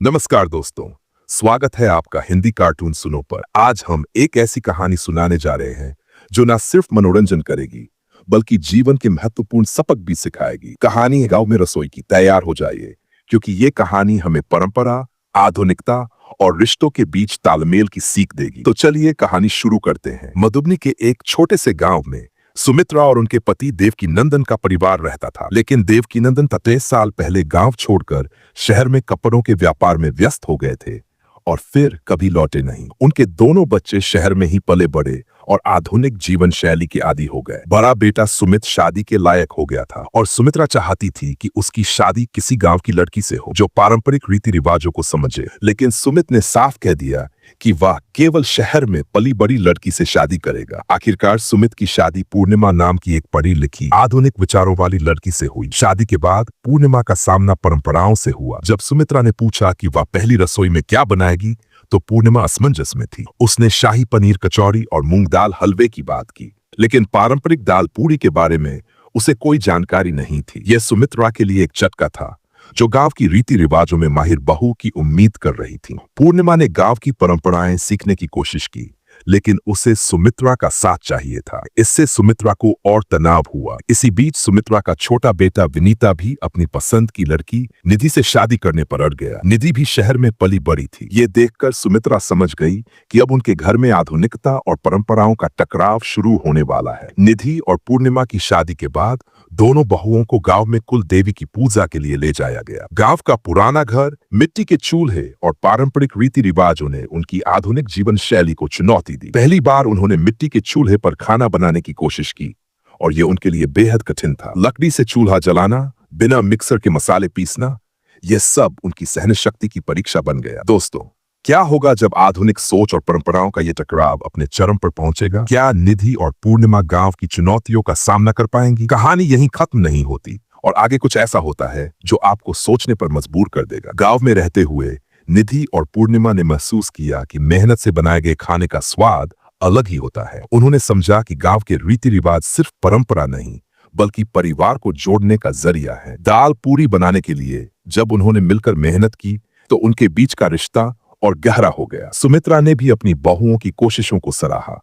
नमस्कार दोस्तों, स्वागत है आपका हिंदी कार्टून सुनो पर। आज हम एक ऐसी कहानी सुनाने जा रहे हैं जो ना सिर्फ मनोरंजन करेगी बल्कि जीवन के महत्वपूर्ण सबक भी सिखाएगी। कहानी है गांव में रसोई की। तैयार हो जाइए क्योंकि ये कहानी हमें परंपरा, आधुनिकता और रिश्तों के बीच तालमेल की सीख देगी। तो चलिए कहानी शुरू करते हैं। मधुबनी के एक छोटे से गांव में सुमित्रा और उनके पति देवकीनंदन का परिवार रहता था। लेकिन देवकीनंदन 23 साल पहले गांव छोड़कर शहर में कपड़ों के व्यापार में व्यस्त हो गए थे और फिर कभी लौटे नहीं। उनके दोनों बच्चे शहर में ही पले बड़े और आधुनिक जीवन शैली के आदी हो गए। बड़ा बेटा सुमित शादी के लायक हो गया था और सुमित्रा चाहती थी कि उसकी शादी किसी गांव की लड़की से हो जो पारंपरिक रीति रिवाजों को समझे। लेकिन सुमित ने साफ कह दिया कि वह केवल शहर में पली बड़ी लड़की से शादी करेगा। आखिरकार सुमित की शादी पूर्णिमा नाम की एक पढ़ी लिखी आधुनिक विचारों वाली लड़की से हुई। शादी के बाद पूर्णिमा का सामना परंपराओं से हुआ। जब सुमित्रा ने पूछा कि वह पहली रसोई में क्या बनाएगी तो पूर्णिमा असमंजस में थी। उसने शाही पनीर कचौरी और मूंग दाल हलवे की बात की, लेकिन पारंपरिक दाल पूरी के बारे में उसे कोई जानकारी नहीं थी। यह सुमित्रा के लिए एक झटका था जो गांव की रीति रिवाजों में माहिर बहू की उम्मीद कर रही थी। पूर्णिमा ने गांव की परंपराएं सीखने की कोशिश की, लेकिन उसे सुमित्रा का साथ चाहिए था। इससे सुमित्रा को और तनाव हुआ। इसी बीच सुमित्रा का छोटा बेटा विनीता भी अपनी पसंद की लड़की निधि से शादी करने पर अड़ गया। निधि भी शहर में पली बड़ी थी। ये देखकर सुमित्रा समझ गई कि अब उनके घर में आधुनिकता और परंपराओं का टकराव शुरू होने वाला है। निधि और पूर्णिमा की शादी के बाद दोनों बहुओं को गांव में कुल देवी की पूजा के लिए ले जाया गया। गांव का पुराना घर, मिट्टी के चूल्हे और पारंपरिक रीति रिवाजों ने उनकी आधुनिक जीवन शैली को चुनौती दी। पहली बार उन्होंने मिट्टी के चूल्हे पर खाना बनाने की कोशिश की और ये उनके लिए बेहद कठिन था। लकड़ी से चूल्हा जलाना, बिना मिक्सर के मसाले पीसना, यह सब उनकी सहन शक्ति की परीक्षा बन गया। दोस्तों, क्या होगा जब आधुनिक सोच और परंपराओं का यह टकराव अपने चरम पर पहुंचेगा? क्या निधि और पूर्णिमा गांव की चुनौतियों का सामना कर पाएंगी? कहानी यहीं खत्म नहीं होती और आगे कुछ ऐसा होता है जो आपको सोचने पर मजबूर कर देगा। गांव में रहते हुए निधि और पूर्णिमा ने महसूस किया कि मेहनत से बनाए गए खाने का स्वाद अलग ही होता है। उन्होंने समझा कि गांव के रीति रिवाज सिर्फ परंपरा नहीं बल्कि परिवार को जोड़ने का जरिया है। दाल पूरी बनाने के लिए जब उन्होंने मिलकर मेहनत की तो उनके बीच का रिश्ता और गहरा हो गया। सुमित्रा ने भी अपनी बहुओं की कोशिशों को सराहा।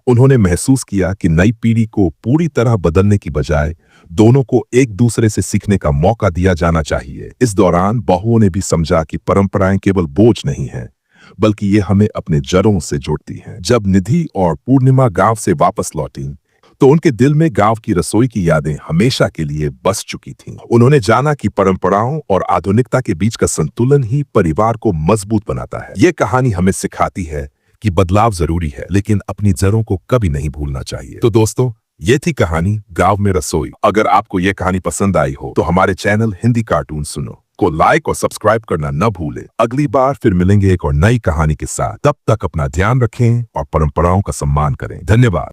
उन्होंने महसूस किया कि नई पीढ़ी को पूरी तरह बदलने की बजाय दोनों को एक दूसरे से सीखने का मौका दिया जाना चाहिए। इस दौरान बहुओं ने भी समझा कि परंपराएं केवल बोझ नहीं हैं बल्कि ये हमें अपने जड़ों से जोड़ती हैं। जब निधि और पूर्णिमा गांव से वापस लौटी तो उनके दिल में गांव की रसोई की यादें हमेशा के लिए बस चुकी थीं। उन्होंने जाना कि परंपराओं और आधुनिकता के बीच का संतुलन ही परिवार को मजबूत बनाता है। ये कहानी हमें सिखाती है कि बदलाव जरूरी है, लेकिन अपनी जड़ों को कभी नहीं भूलना चाहिए। तो दोस्तों, ये थी कहानी गांव में रसोई। अगर आपको ये कहानी पसंद आई हो तो हमारे चैनल हिंदी कार्टून सुनो को लाइक और सब्सक्राइब करना न भूलें। अगली बार फिर मिलेंगे एक और नई कहानी के साथ। तब तक अपना ध्यान रखें और परंपराओं का सम्मान करें। धन्यवाद।